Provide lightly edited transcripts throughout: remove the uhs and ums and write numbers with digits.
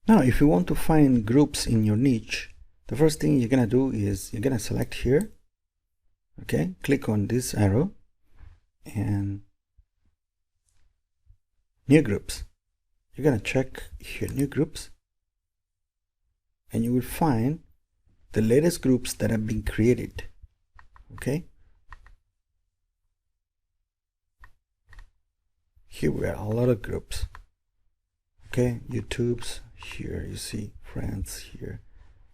Now, if you want to find groups in your niche, the first thing you're gonna do is you're gonna select here. Okay, click on this arrow and new groups. You're gonna check here new groups, and you will find the latest groups that have been created. Okay, here we are, a lot of groups. Okay, YouTube's here, you see friends here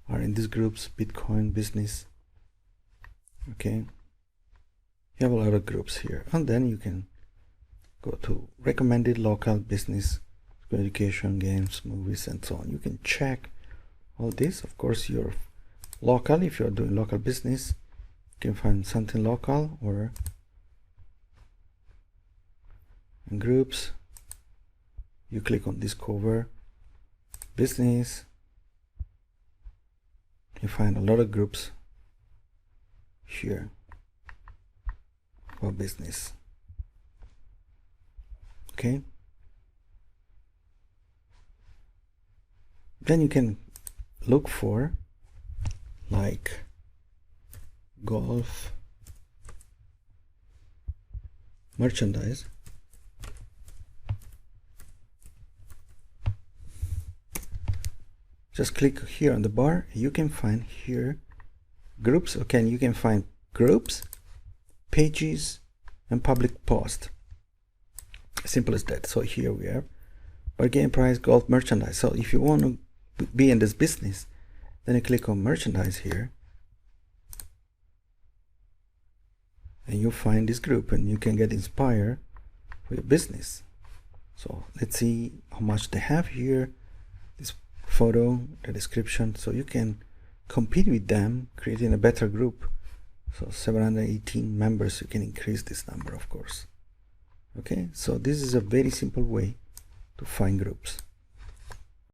are in these groups, Bitcoin business. Okay, you have a lot of groups here, and then you can go to recommended local business, education, games, movies, and so on. You can check all this. Of course, you're local. If you're doing local business, you can find something local, or in groups, you click on Discover Business. You find a lot of groups here for business. Okay, then you can look for like golf merchandise. Just click here on the bar. You can find here groups. Okay, and you can find groups, pages, and public post. Simple as that. So here we have bargain price golf merchandise. So if you want to be in this business, then you click on merchandise here, and you find this group, and you can get inspired for your business. So let's see how much they have here. This photo, the description, so you can compete with them, creating a better group. So 718 members, you can increase this number, of course. Okay, so this is a very simple way to find groups.